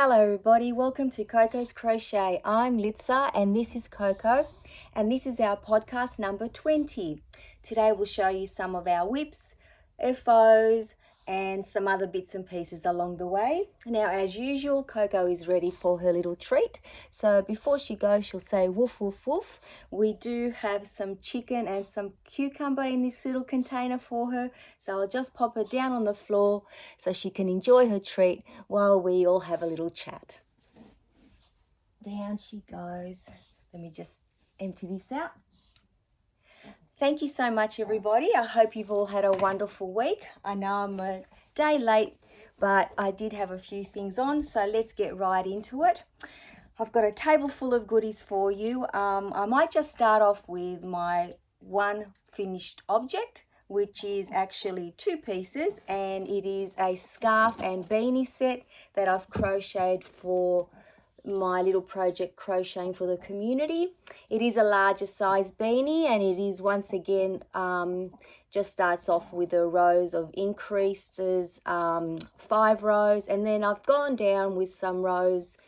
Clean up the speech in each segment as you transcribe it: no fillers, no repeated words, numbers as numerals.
Hello everybody, welcome to Coco's Crochet. I'm Litsa and this is Coco and this is our podcast number 20. Today we'll show you some of our whips, FOs and some other bits and pieces along the way. Now as usual, Coco is ready for her little treat. So before she goes, she'll say woof woof woof. We do have some chicken and some cucumber in this little container for her. So I'll just pop her down on the floor so she can enjoy her treat while we all have a little chat. Down she goes. Let me just empty this out. Thank you so much, everybody. I hope you've all had a wonderful week. I know I'm a day late, but I did have a few things on, so let's get right into it. I've got a table full of goodies for you. I might just start off with my one finished object, which is actually two pieces, and it is a scarf and beanie set that I've crocheted for my little project Crocheting for the Community. It is a larger size beanie, and it is once again just starts off with a rows of increases, 5 rows, and then I've gone down with some rows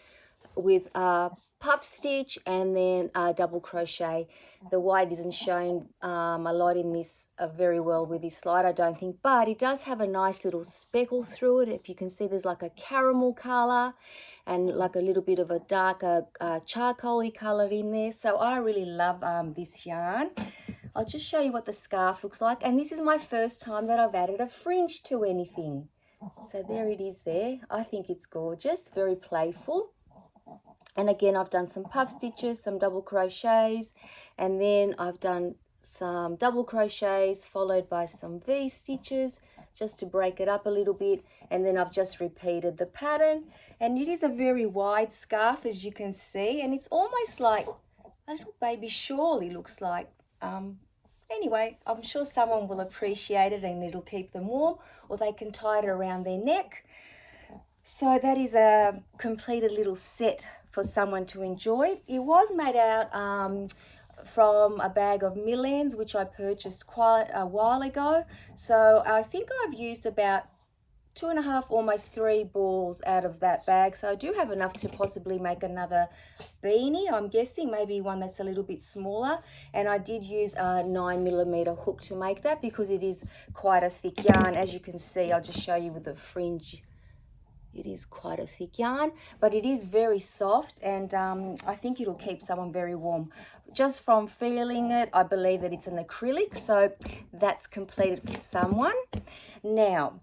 with puff stitch and then double crochet. The white isn't shown a lot in this very well with this slide, I don't think, but it does have a nice little speckle through it. If you can see, there's like a caramel color and like a little bit of a darker charcoaly color in there. So I really love this yarn. I'll just show you what the scarf looks like, and this is my first time that I've added a fringe to anything. So there it is there. I think it's gorgeous, very playful. And again, I've done some puff stitches, some double crochets, and then I've done some double crochets followed by some V stitches just to break it up a little bit, and then I've just repeated the pattern. And it is a very wide scarf, as you can see, and it's almost like a little baby shawl, it looks like. Anyway, I'm sure someone will appreciate it and it'll keep them warm, or they can tie it around their neck. So that is a completed little set for someone to enjoy. It was made out from a bag of Millends, which I purchased quite a while ago. So I think I've used about 2.5, almost 3 balls out of that bag. So I do have enough to possibly make another beanie. I'm guessing maybe one that's a little bit smaller. And I did use a 9mm hook to make that because it is quite a thick yarn. As you can see, I'll just show you with the fringe. It is quite a thick yarn, but it is very soft, and I think it'll keep someone very warm. Just from feeling it, I believe that it's an acrylic, so that's completed for someone. Now,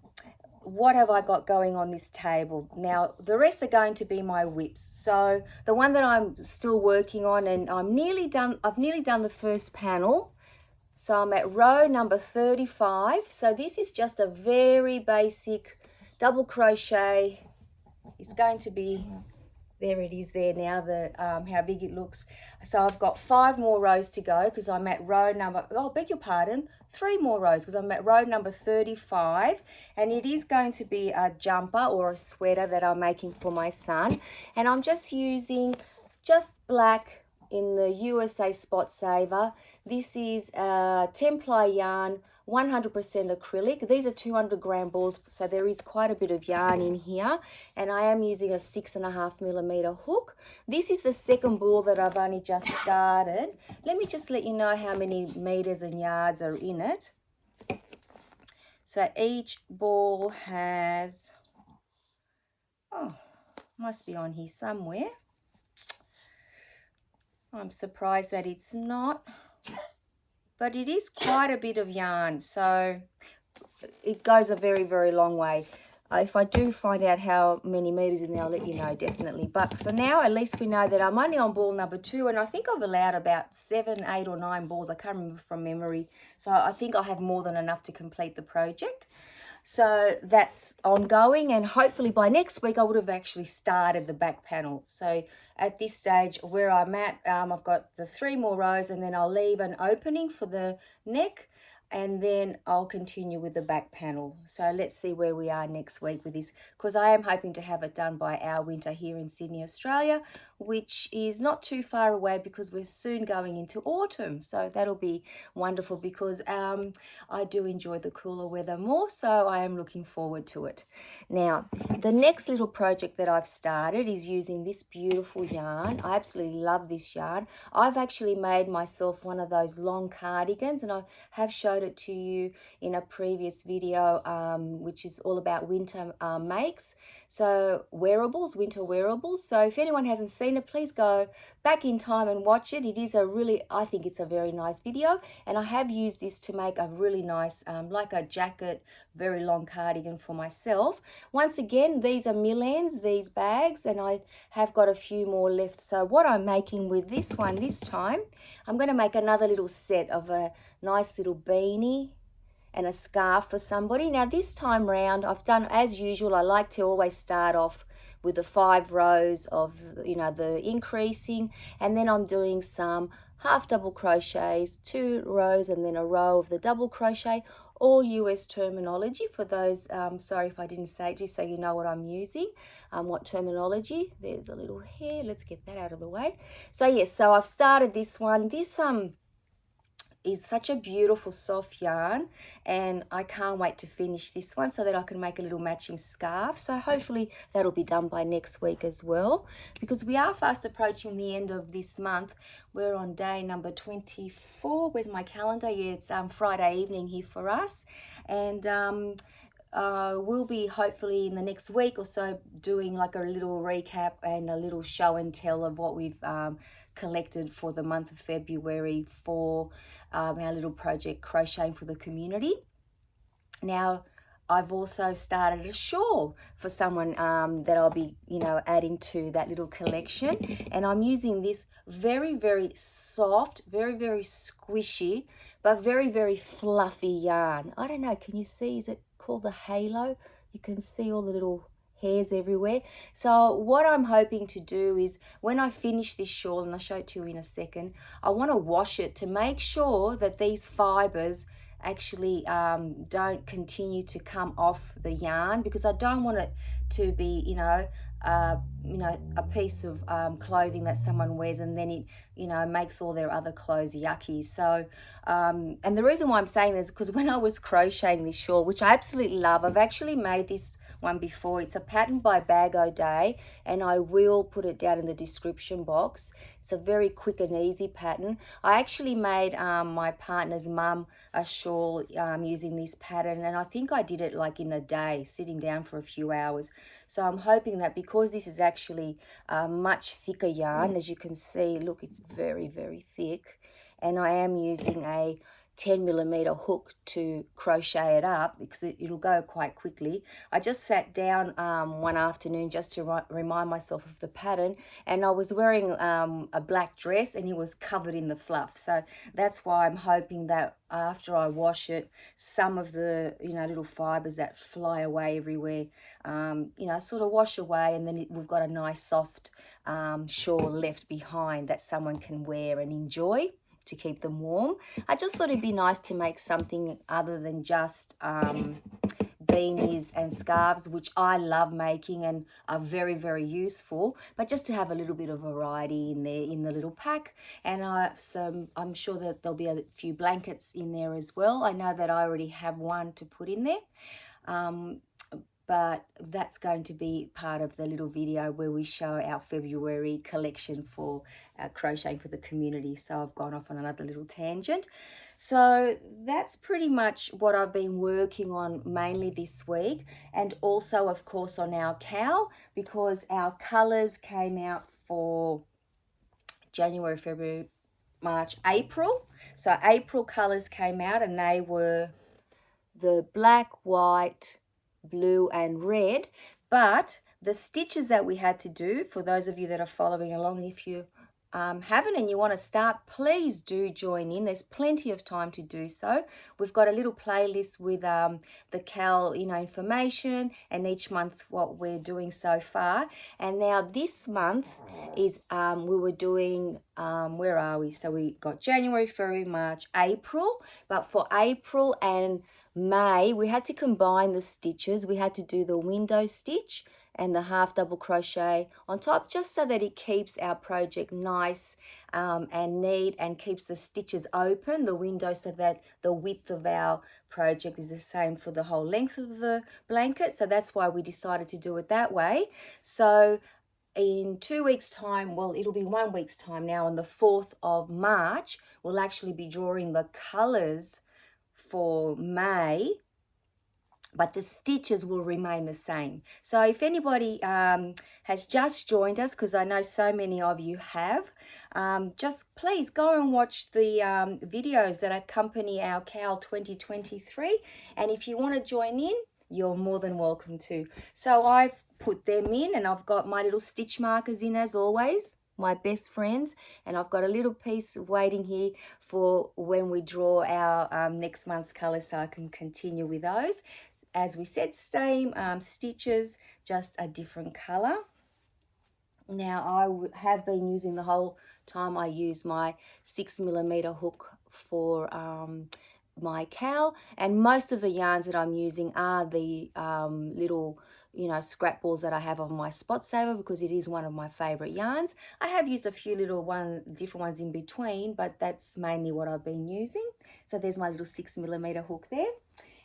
what have I got going on this table? Now, the rest are going to be my whips. So the one that I'm still working on, and I've nearly done the first panel. So I'm at row number 35. So this is just a very basic double crochet. It's going to be, there it is there now, how big it looks. So I've got 5 more rows to go because I'm at row number, oh, beg your pardon, 3 more rows because I'm at row number 35, and it is going to be a jumper or a sweater that I'm making for my son. And I'm just using just black in the USA Spot Saver. This is a 10-ply yarn, 100% acrylic. These are 200 gram balls, so there is quite a bit of yarn in here, and I am using a 6.5mm hook. This is the second ball that I've only just started. Let me just let you know how many meters and yards are in it. So each ball has, oh, must be on here somewhere. I'm surprised that it's not, but it is quite a bit of yarn, so it goes a very, very long way. If I do find out how many meters in there, I'll let you know definitely. But for now, at least we know that I'm only on ball number 2, and I think I've allowed about 7, 8 or 9 balls. I can't remember from memory. So I think I'll have more than enough to complete the project. So that's ongoing, and hopefully by next week I would have actually started the back panel. So at this stage where I'm at, I've got the 3 more rows, and then I'll leave an opening for the neck, and then I'll continue with the back panel. So let's see where we are next week with this, because I am hoping to have it done by our winter here in Sydney, Australia, which is not too far away because we're soon going into autumn. So that'll be wonderful, because I do enjoy the cooler weather more, so I am looking forward to it. Now, the next little project that I've started is using this beautiful yarn. I absolutely love this yarn. I've actually made myself one of those long cardigans, and I have showed it to you in a previous video, which is all about winter makes. So wearables, winter wearables. So if anyone hasn't seen it, please go back in time and watch it. It is a really, I think it's a very nice video, and I have used this to make a really nice, like a jacket, very long cardigan for myself. Once again, these are Millens, these bags, and I have got a few more left. So what I'm making with this one this time, I'm going to make another little set of a nice little beanie and a scarf for somebody. Now this time round, I've done as usual. I like to always start off with the 5 rows of, you know, the increasing, and then I'm doing some half double crochets, 2 rows, and then a row of the double crochet. All US terminology for those, sorry if I didn't say it, just so you know what I'm using, what terminology. There's a little hair, let's get that out of the way. So yes, so I've started this one. This is such a beautiful soft yarn, and I can't wait to finish this one so that I can make a little matching scarf. So hopefully that'll be done by next week as well, because we are fast approaching the end of this month. We're on day number 24. Where's my calendar? Yeah, it's Friday evening here for us, and we'll be hopefully in the next week or so doing like a little recap and a little show and tell of what we've collected for the month of February for our little project Crocheting for the Community. Now, I've also started a shawl for someone that I'll be, you know, adding to that little collection. And I'm using this very, very soft, very, very squishy, but very, very fluffy yarn. I don't know, can you see, is it called the halo? You can see all the little hairs everywhere. So what I'm hoping to do is, when I finish this shawl, and I'll show it to you in a second, I want to wash it to make sure that these fibers actually don't continue to come off the yarn, because I don't want it to be, you know, a piece of clothing that someone wears and then it, you know, makes all their other clothes yucky. So, and the reason why I'm saying this is because when I was crocheting this shawl, which I absolutely love, I've actually made this one before. It's a pattern by Bag O Day, and I will put it down in the description box. It's a very quick and easy pattern. I actually made my partner's mum a shawl using this pattern, and I think I did it like in a day, sitting down for a few hours. So I'm hoping that, because this is actually a much thicker yarn, as you can see, look, it's very, very thick, and I am using a 10mm hook to crochet it up because it'll go quite quickly. I just sat down one afternoon just to remind myself of the pattern, and I was wearing a black dress and it was covered in the fluff. So that's why I'm hoping that after I wash it, some of the, you know, little fibers that fly away everywhere, you know, sort of wash away, and then we've got a nice soft shawl left behind that someone can wear and enjoy to keep them warm. I just thought it'd be nice to make something other than just beanies and scarves, which I love making and are very, very useful, but just to have a little bit of variety in there in the little pack. And so I'm sure that there'll be a few blankets in there as well. I know that I already have one to put in there. But that's going to be part of the little video where we show our February collection for Crocheting for the Community. So I've gone off on another little tangent. So that's pretty much what I've been working on mainly this week, and also of course on our cowl, because our colours came out for January, February, March, April. So April colours came out, and they were the black, white, blue and red. But the stitches that we had to do, for those of you that are following along, if you haven't and you want to start, please do join in. There's plenty of time to do so. We've got a little playlist with the CAL, information, and each month what we're doing so far. And now this month is we were doing where are we? So we got January, February, March, April. But for April and May, we had to combine the stitches. We had to do the window stitch and the half double crochet on top, just so that it keeps our project nice and neat, and keeps the stitches open, the window, so that the width of our project is the same for the whole length of the blanket. So that's why we decided to do it that way. So in 2 weeks time, well, it'll be 1 week's time now, on the 4th of March, we'll actually be drawing the colors for May, but the stitches will remain the same. So if anybody has just joined us, because I know so many of you have, just please go and watch the videos that accompany our CAL 2023. And if you want to join in, you're more than welcome to. So I've put them in, and I've got my little stitch markers in as always, my best friends, and I've got a little piece waiting here for when we draw our next month's colours, so I can continue with those. As we said, same stitches, just a different colour. Now I have been using the whole time, I use my 6mm hook for my CAL, and most of the yarns that I'm using are the little scrap balls that I have on my Spot Saver, because it is one of my favorite yarns. I have used a few little different ones in between, but that's mainly what I've been using. So there's my little 6mm hook there.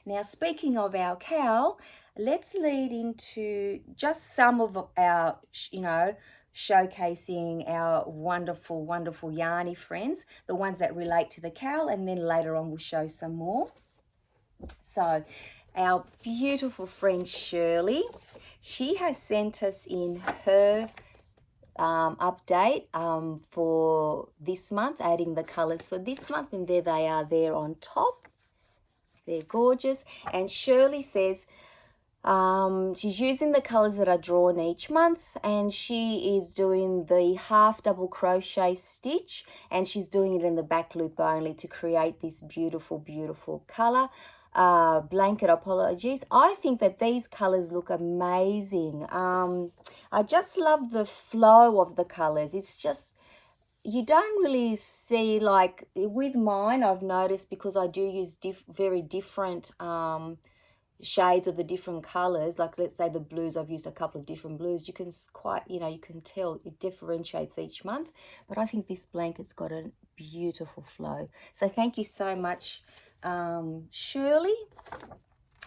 Now, speaking of our CAL, let's lead into just some of our, showcasing our wonderful, wonderful yarny friends, the ones that relate to the CAL, and then later on we'll show some more. So, our beautiful friend Shirley, she has sent us in her update for this month, adding the colours for this month, and there they are there on top. They're gorgeous. And Shirley says she's using the colours that are drawn each month, and she is doing the half double crochet stitch, and she's doing it in the back loop only to create this beautiful, beautiful colour. Blanket, apologies. I think that these colours look amazing. I just love the flow of the colours. It's just, you don't really see, like with mine, I've noticed, because I do use very different shades of the different colors, like let's say the blues, I've used a couple of different blues. You can you can tell it differentiates each month. But I think this blanket's got a beautiful flow. So thank you so much, Shirley.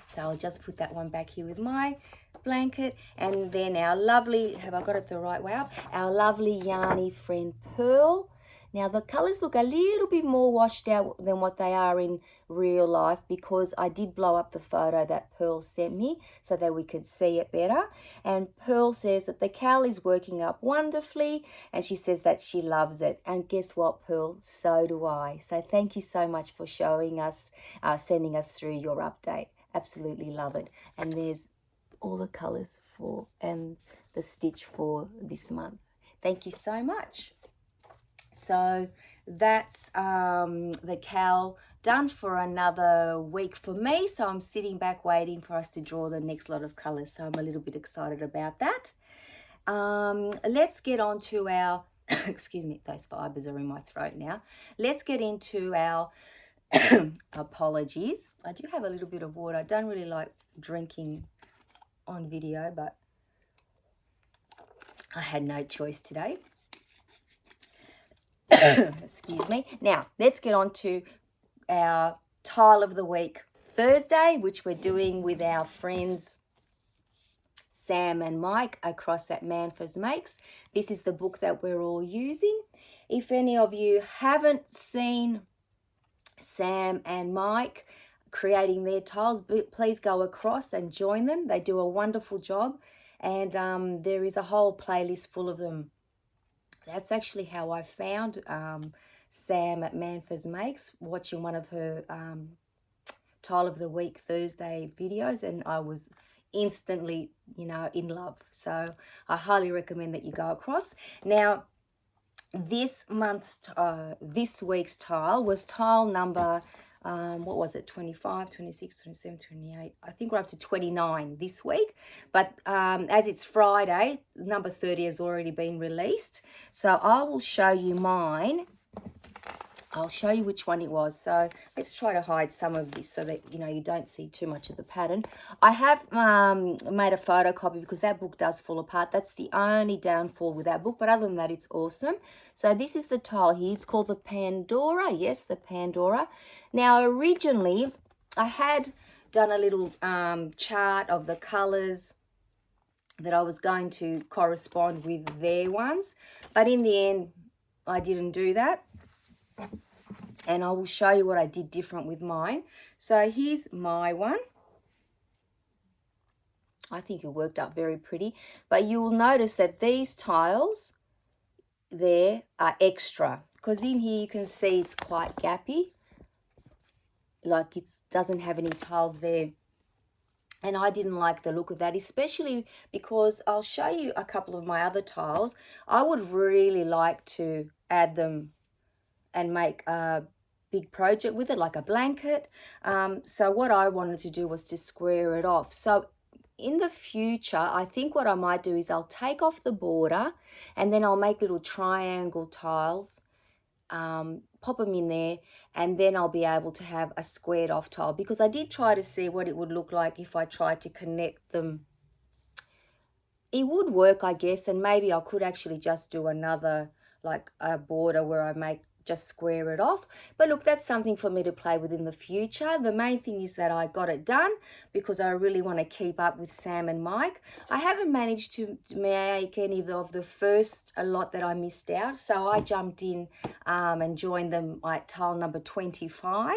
So I'll just put that one back here with my blanket. And then our lovely, have I got it the right way up? Our lovely yarny friend Pearl. Now the colours look a little bit more washed out than what they are in real life, because I did blow up the photo that Pearl sent me so that we could see it better. And Pearl says that the CAL is working up wonderfully, and she says that she loves it. And guess what, Pearl? So do I. So thank you so much for showing us, sending us through your update. Absolutely love it. And there's all the colours for and the stitch for this month. Thank you so much. So that's the CAL done for another week for me. So I'm sitting back waiting for us to draw the next lot of colours. So I'm a little bit excited about that. Let's get on to our, excuse me, those fibres are in my throat now. Let's get into our, apologies. I do have a little bit of water. I don't really like drinking on video, but I had no choice today. Excuse me. Now, let's get on to our Tile of the Week Thursday, which we're doing with our friends Sam and Mike across at Manfors Makes. This is the book that we're all using. If any of you haven't seen Sam and Mike creating their tiles, please go across and join them. They do a wonderful job, and there is a whole playlist full of them. That's actually how I found Sam at Manfors Makes, watching one of her Tile of the Week Thursday videos, and I was instantly, in love. So I highly recommend that you go across. Now, this week's tile was tile number, what was it, 25, 26, 27, 28. I think we're up to 29 this week. But as it's Friday, number 30 has already been released. So I will show you mine. I'll show you which one it was. So let's try to hide some of this so that, you don't see too much of the pattern. I have made a photocopy because that book does fall apart. That's the only downfall with that book. But other than that, it's awesome. So this is the tile here. It's called the Pandora. Yes, the Pandora. Now, originally, I had done a little chart of the colors that I was going to correspond with their ones. But in the end, I didn't do that. And I will show you what I did different with mine. So here's my one. I think it worked out very pretty. But you will notice that these tiles there are extra. Because in here you can see it's quite gappy. Like it doesn't have any tiles there. And I didn't like the look of that, especially because I'll show you a couple of my other tiles. I would really like to add them and make a big project with it, like a blanket. So what I wanted to do was to square it off. So in the future, I think what I might do is I'll take off the border and then I'll make little triangle tiles, pop them in there, and then I'll be able to have a squared off tile, because I did try to see what it would look like if I tried to connect them. It would work, I guess, and maybe I could actually just do another, like a border where I just square it off. But look, that's something for me to play with in the future. The main thing is that I got it done because I really want to keep up with Sam and Mike. I haven't managed to make any of the first lot that I missed out, so I jumped in and joined them at tile number 25.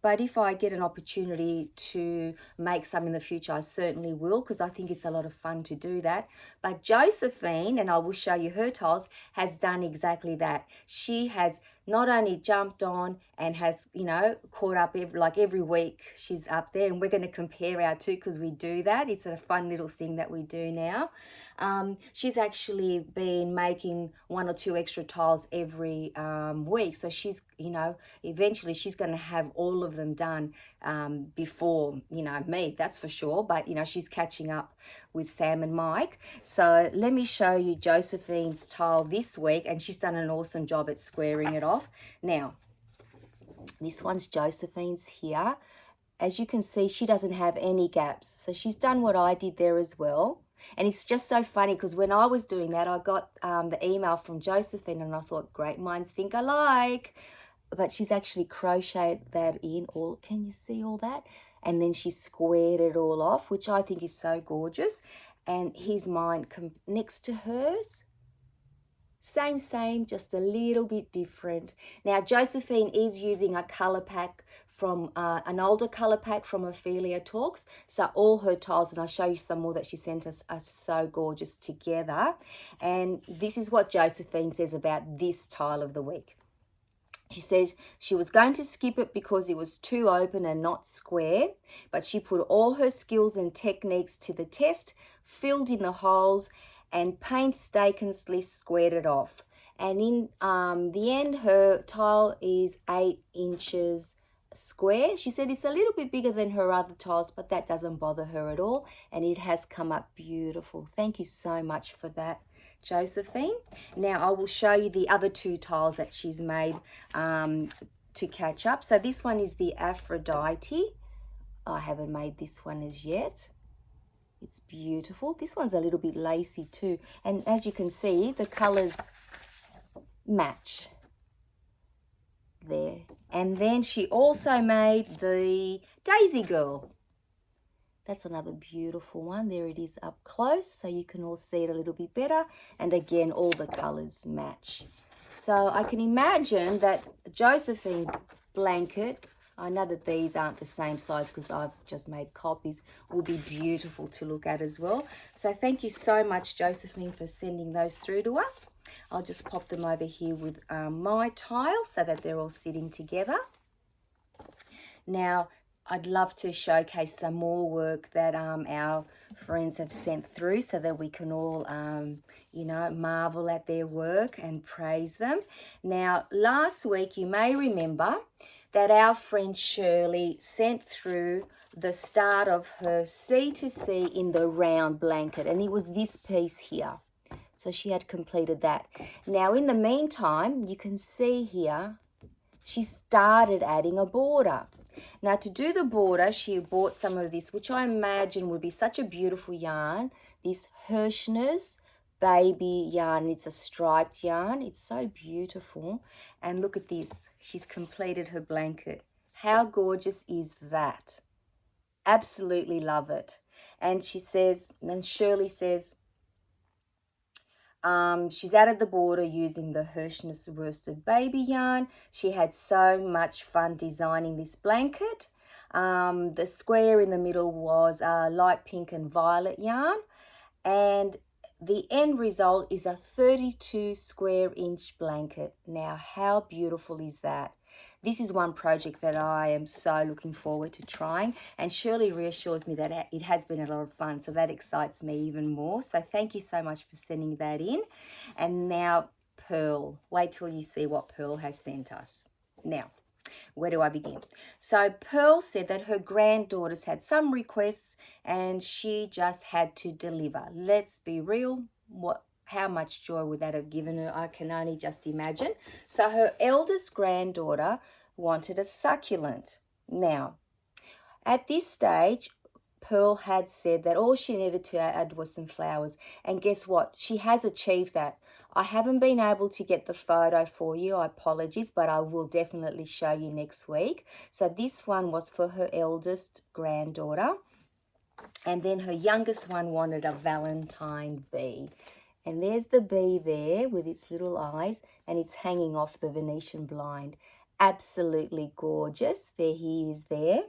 But if I get an opportunity to make some in the future, I certainly will, because I think it's a lot of fun to do that. But Josephine, and I will show you her tiles, has done exactly that. She has not only jumped on and has, caught up every week she's up there, and we're going to compare our two because we do that. It's a fun little thing that we do now. She's actually been making 1 or 2 extra tiles every week. So she's, eventually she's going to have all of them done before, me, that's for sure. But, she's catching up with Sam and Mike. So let me show you Josephine's tile this week, and she's done an awesome job at squaring it off. Now, this one's Josephine's here. As you can see, she doesn't have any gaps. So she's done what I did there as well. And it's just so funny because when I was doing that, I got the email from Josephine and I thought, great minds think alike. But she's actually crocheted that in all. Can you see all that? And then she squared it all off, which I think is so gorgeous. And here's mine next to hers. Same, just a little bit different. Now, Josephine is using a colour pack from an older colour pack from Ophelia Talks. So all her tiles, and I'll show you some more that she sent us, are so gorgeous together. And this is what Josephine says about this tile of the week. She says she was going to skip it because it was too open and not square, but she put all her skills and techniques to the test, filled in the holes, and painstakingly squared it off. And in the end, her tile is 8 inches square. She said it's a little bit bigger than her other tiles, but that doesn't bother her at all. And it has come up beautiful. Thank you so much for that, Josephine. Now I will show you the other 2 tiles that she's made to catch up. So this one is the Aphrodite. I haven't made this one as yet. It's beautiful. This one's a little bit lacy too. And as you can see, the colours match there. And then she also made the Daisy Girl. That's another beautiful one. There it is up close, so you can all see it a little bit better. And again, all the colours match. So I can imagine that Josephine's blanket, I know that these aren't the same size because I've just made copies, will be beautiful to look at as well. So thank you so much, Josephine, for sending those through to us. I'll just pop them over here with my tiles so that they're all sitting together. Now, I'd love to showcase some more work that our friends have sent through so that we can all, you know, marvel at their work and praise them. Now, last week, you may remember that our friend Shirley sent through the start of her C to C in the round blanket, and it was this piece here. So she had completed that. Now, in the meantime, you can see here, she started adding a border. Now, to do the border, she bought some of this, which I imagine would be such a beautiful yarn, this Hirschner's baby yarn. It's a striped yarn. It's so beautiful. And look at this. She's completed her blanket. How gorgeous is that? Absolutely love it. And she says, and Shirley says, she's added the border using the Hirschner's worsted baby yarn. She had so much fun designing this blanket. The square in the middle was light pink and violet yarn. And the end result is a 32 square inch blanket. Now, how beautiful is that? This is one project that I am so looking forward to trying, and Shirley reassures me that it has been a lot of fun, so that excites me even more. So thank you so much for sending that in. And now Pearl, wait till you see what Pearl has sent us. Now, where do I begin? So Pearl said that her granddaughters had some requests and she just had to deliver. Let's be real, how much joy would that have given her? I can only just imagine. So her eldest granddaughter wanted a succulent. Now, at this stage, Pearl had said that all she needed to add was some flowers. And guess what? She has achieved that. I haven't been able to get the photo for you. I apologize, but I will definitely show you next week. So this one was for her eldest granddaughter. And then her youngest one wanted a Valentine bee. And there's the bee there with its little eyes, and it's hanging off the Venetian blind. Absolutely gorgeous. There he is there.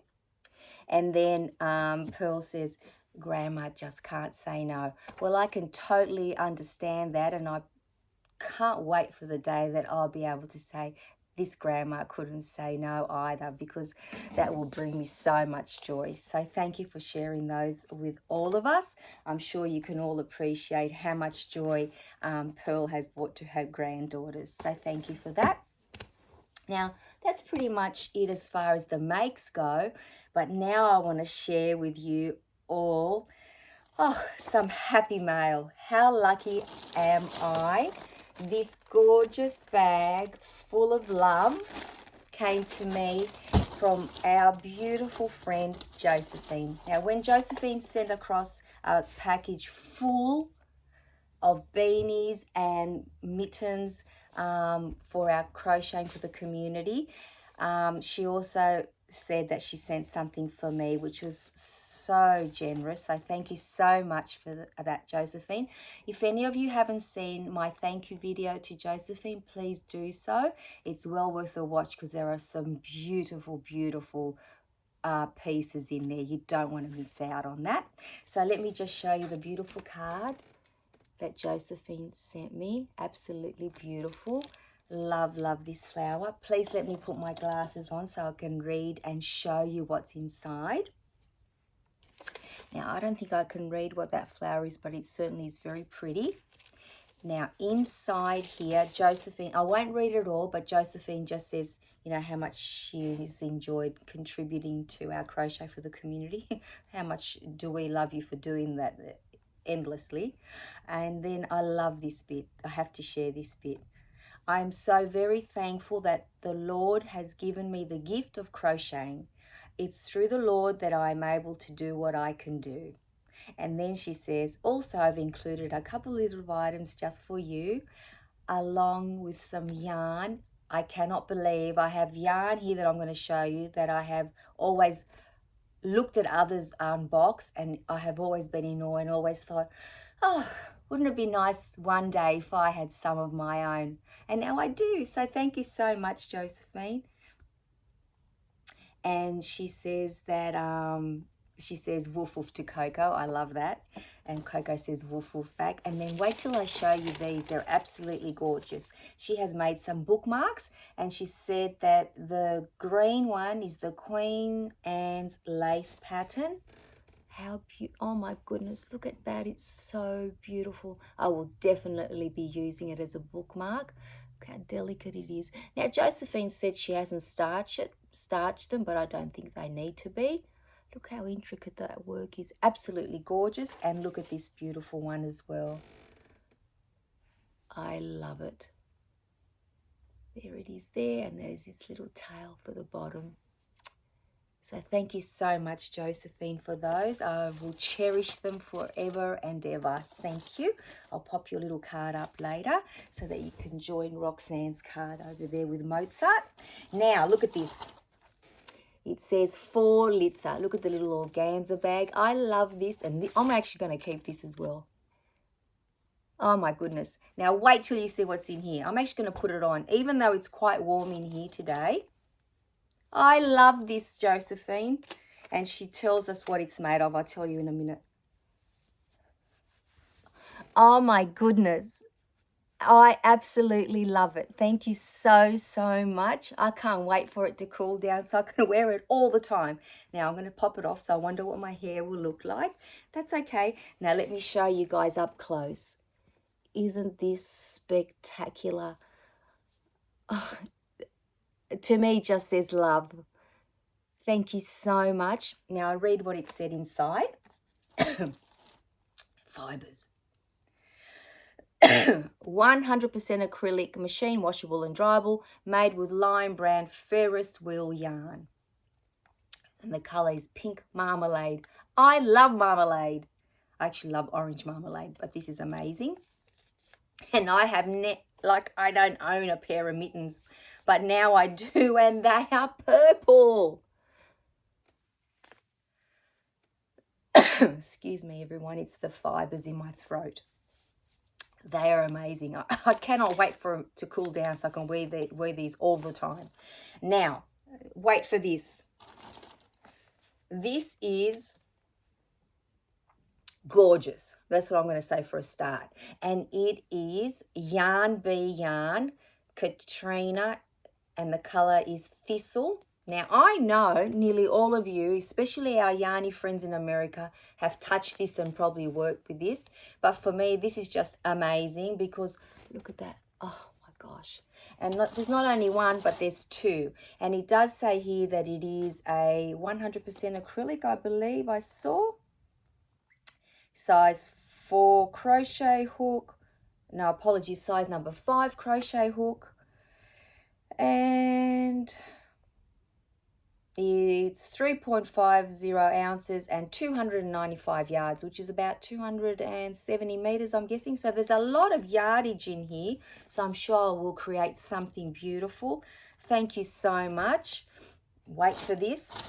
And then Pearl says, Grandma just can't say no. Well, I can totally understand that, and I can't wait for the day that I'll be able to say, this grandma couldn't say no either, because that will bring me so much joy. So thank you for sharing those with all of us. I'm sure you can all appreciate how much joy Pearl has brought to her granddaughters. So thank you for that. Now, that's pretty much it as far as the makes go. But now I want to share with you all, some happy mail. How lucky am I? This gorgeous bag full of love came to me from our beautiful friend Josephine. Now, when Josephine sent across a package full of beanies and mittens for our crocheting for the community, she also said that she sent something for me, which was so generous. So thank you so much for that, Josephine. If any of you haven't seen my thank you video to Josephine, please do so. It's well worth a watch because there are some beautiful, beautiful pieces in there. You don't want to miss out on that. So let me just show you the beautiful card that Josephine sent me. Absolutely beautiful. Love, love this flower. Please let me put my glasses on so I can read and show you what's inside. Now, I don't think I can read what that flower is, but it certainly is very pretty. Now, inside here, Josephine, I won't read it all, but Josephine just says, you know, how much she's enjoyed contributing to our crochet for the community. How much do we love you for doing that endlessly. And then I love this bit. I have to share this bit. I am so very thankful that the Lord has given me the gift of crocheting. It's through the Lord that I am able to do what I can do. And then she says, also I've included a couple little items just for you, along with some yarn. I cannot believe I have yarn here that I'm going to show you that I have always looked at others unbox, and I have always been in awe and always thought, oh, wouldn't it be nice one day if I had some of my own? And now I do. So thank you so much, Josephine. And she says that she says woof woof to Coco. I love that. And Coco says woof woof back. And then wait till I show you these. They're absolutely gorgeous. She has made some bookmarks, and she said that the green one is the Queen Anne's lace pattern. How beautiful. Oh my goodness, look at that. It's so beautiful. I will definitely be using it as a bookmark. Look how delicate it is. Now, Josephine said she hasn't starched them, but I don't think they need to be. Look how intricate that work is. Absolutely gorgeous. And look at this beautiful one as well. I love it. There it is there, and there's its little tail for the bottom. So thank you so much, Josephine, for those. I will cherish them forever and ever. Thank you. I'll pop your little card up later so that you can join Roxanne's card over there with Mozart. Now, look at this. It says for Litza. Look at the little organza bag. I love this, and I'm actually going to keep this as well. Oh my goodness. Now wait till you see what's in here. I'm actually going to put it on, even though it's quite warm in here today. I love this, Josephine. And she tells us what it's made of. I'll tell you in a minute. Oh my goodness. I absolutely love it. Thank you so, so much. I can't wait for it to cool down so I can wear it all the time. Now I'm going to pop it off, so I wonder what my hair will look like. That's okay. Now let me show you guys up close. Isn't this spectacular? Oh, to me, it just says love. Thank you so much. Now I'll read what it said inside. Fibers. 100% acrylic, machine washable and dryable, made with Lion brand Ferris wheel yarn. And the colour is pink marmalade. I love marmalade. I actually love orange marmalade, but this is amazing. And I have, I don't own a pair of mittens, but now I do, and they are purple. Excuse me, everyone. It's the fibers in my throat. They are amazing. I cannot wait for them to cool down so I can wear these all the time. Now, wait for this. This is gorgeous. That's what I'm going to say for a start. And it is Yarn Bee Yarn, Katrina, and the colour is Thistle. Now, I know nearly all of you, especially our yarny friends in America, have touched this and probably worked with this. But for me, this is just amazing because look at that. Oh, my gosh. And there's not only one, but there's two. And it does say here that it is a 100% acrylic, I believe I saw. Size 4 crochet hook. No, apologies, size number 5 crochet hook. And it's 3.50 ounces and 295 yards, which is about 270 meters, I'm guessing. So there's a lot of yardage in here. So I'm sure we'll create something beautiful. Thank you so much. Wait for this.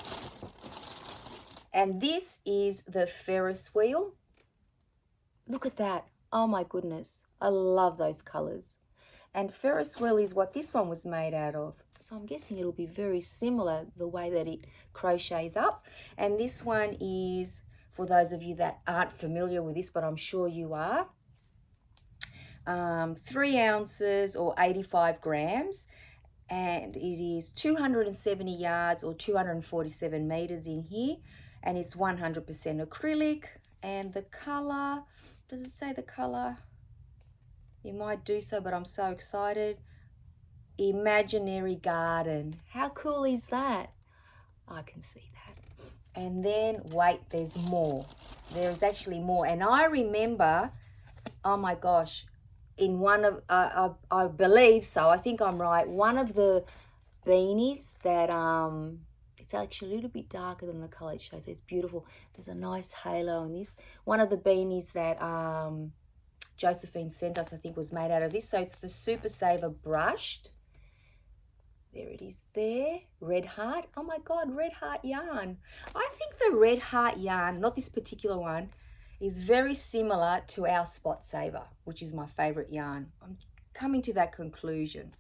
And this is the Ferris wheel. Look at that. Oh my goodness. I love those colors. And Ferris wheel is what this one was made out of. So I'm guessing it'll be very similar the way that it crochets up. And this one is, for those of you that aren't familiar with this, but I'm sure you are, 3 ounces or 85 grams. And it is 270 yards or 247 meters in here. And it's 100% acrylic. And the color, does it say the color? You might do so, but I'm so excited. Imaginary Garden. How cool is that? I can see that. And then, wait, there's more. There is actually more. And I remember, oh my gosh, in one of, I believe so, I think I'm right, one of the beanies that, it's actually a little bit darker than the colour it shows. It's beautiful. There's a nice halo on this. One of the beanies that Josephine sent us, I think, was made out of this. So it's the Super Saver brushed. There it is there. Red Heart. Oh my God, Red Heart yarn. I think the Red Heart yarn, not this particular one, is very similar to our Spot Saver, which is my favourite yarn. I'm coming to that conclusion.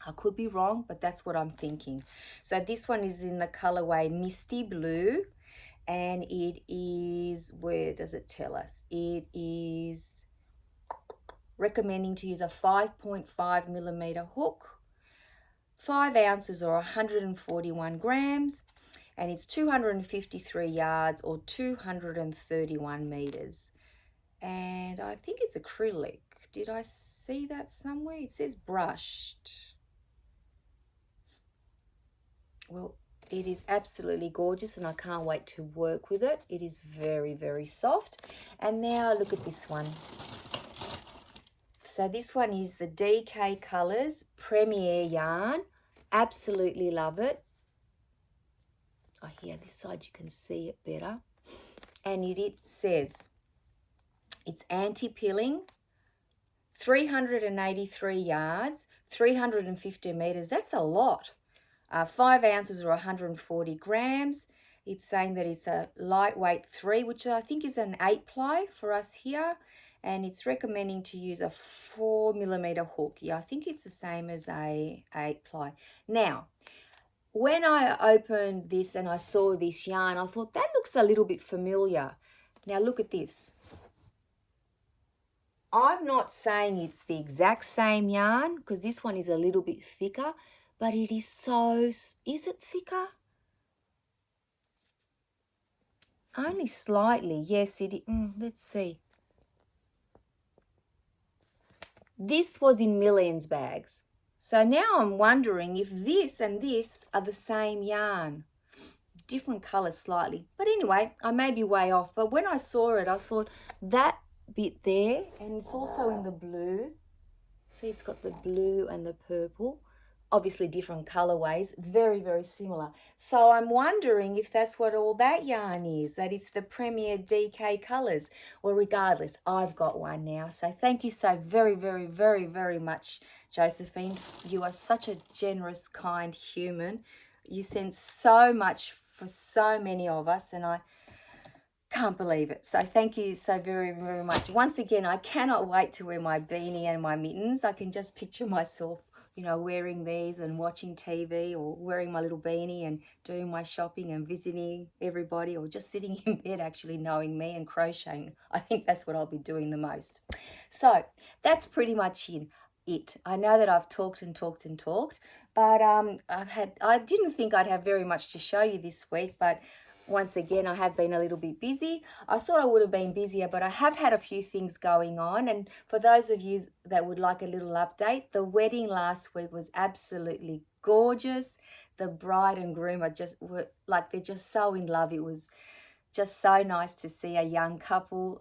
I could be wrong, but that's what I'm thinking. So this one is in the colorway Misty Blue, and it is, where does it tell us? It is recommending to use a 5.5 millimeter hook, 5 ounces or 141 grams, and it's 253 yards or 231 meters. And I think it's acrylic. Did I see that somewhere? It says brushed. Well, it is absolutely gorgeous and I can't wait to work with it. It is very, very soft. And now look at this one. So this one is the DK Colors Premier Yarn. Absolutely love it. Oh, here, this side you can see it better. And it says it's anti-pilling, 383 yards, 350 meters. That's a lot. 5 ounces or 140 grams. It's saying that it's a lightweight 3, which I think is an 8 ply for us here. And it's recommending to use a 4 millimeter hook. Yeah, I think it's the same as a 8 ply. Now, when I opened this and I saw this yarn, I thought that looks a little bit familiar. Now look at this. I'm not saying it's the exact same yarn because this one is a little bit thicker, but it is so, is it thicker? Only slightly, yes, it is. Let's see. This was in Millions bags. So now I'm wondering if this and this are the same yarn. Different colours slightly. But anyway, I may be way off. But when I saw it, I thought that bit there, and it's also in the blue. See, it's got the blue and the purple. Obviously different colorways, very, very similar. So I'm wondering if that's what all that yarn is, that it's the Premier DK Colors. Well, regardless, I've got one now. So thank you so very, very, very, very much, Josephine. You are such a generous, kind human. You send so much for so many of us, and I can't believe it. So thank you so very, very much. Once again, I cannot wait to wear my beanie and my mittens. I can just picture myself, you know, wearing these and watching TV, or wearing my little beanie and doing my shopping and visiting everybody, or just sitting in bed actually knowing me and crocheting. I think that's what I'll be doing the most. So that's pretty much it. I know that I've talked and talked and talked, but I didn't think I'd have very much to show you this week, but once again, I have been a little bit busy. I thought I would have been busier, but I have had a few things going on. And for those of you that would like a little update, the wedding last week was absolutely gorgeous. The bride and groom are they're just so in love. It was just so nice to see a young couple.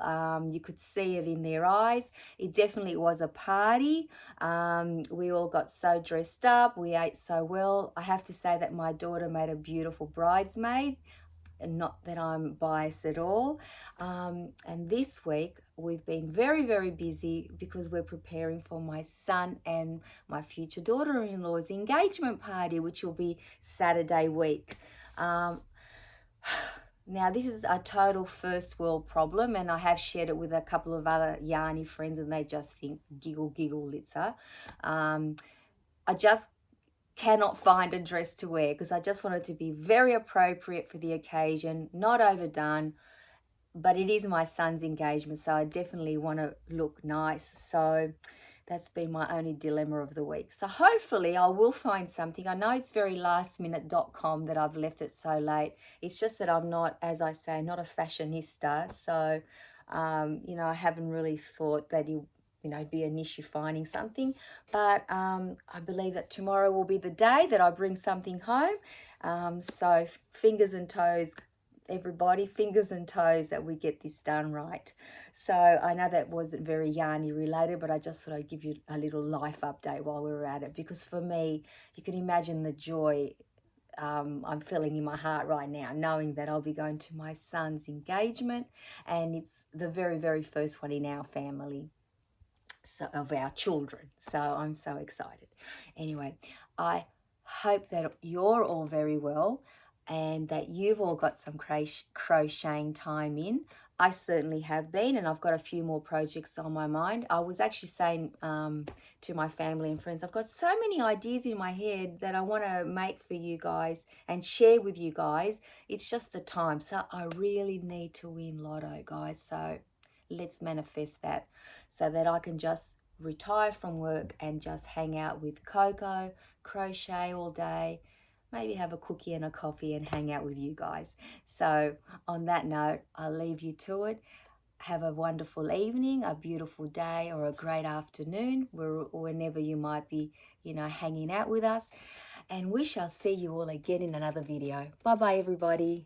You could see it in their eyes. It definitely was a party. We all got so dressed up. We ate so well. I have to say that my daughter made a beautiful bridesmaid. And not that I'm biased at all. And this week we've been very, very busy because we're preparing for my son and my future daughter-in-law's engagement party, which will be Saturday week. Now, this is a total first world problem, and I have shared it with a couple of other yarny friends, and they just think, giggle, giggle, Litza. I just cannot find a dress to wear because I just want it to be very appropriate for the occasion, not overdone, but it is my son's engagement, so I definitely want to look nice. So that's been my only dilemma of the week. So hopefully I will find something. I know it's very lastminute.com that I've left it so late. It's just that I'm not, as I say, not a fashionista. So, you know, I haven't really thought that it'd be an issue finding something, but I believe that tomorrow will be the day that I bring something home. So fingers and toes, everybody, fingers and toes that we get this done right. So I know that wasn't very yarny related, but I just thought I'd give you a little life update while we were at it, because for me, you can imagine the joy I'm feeling in my heart right now, knowing that I'll be going to my son's engagement, and it's the very, very first one in our family. So, of our children. So I'm so excited. Anyway, I hope that you're all very well. and that you've all got some crocheting time in. I certainly have been, and I've got a few more projects on my mind. I was actually saying to my family and friends, I've got so many ideas in my head that I want to make for you guys and share with you guys. It's just the time. So I really need to win lotto, guys. So let's manifest that so that I can just retire from work and just hang out with Coco, crochet all day, maybe have a cookie and a coffee and hang out with you guys. So on that note, I'll leave you to it. Have a wonderful evening, a beautiful day, or a great afternoon, whenever you might be, hanging out with us. And we shall see you all again in another video. Bye bye, everybody.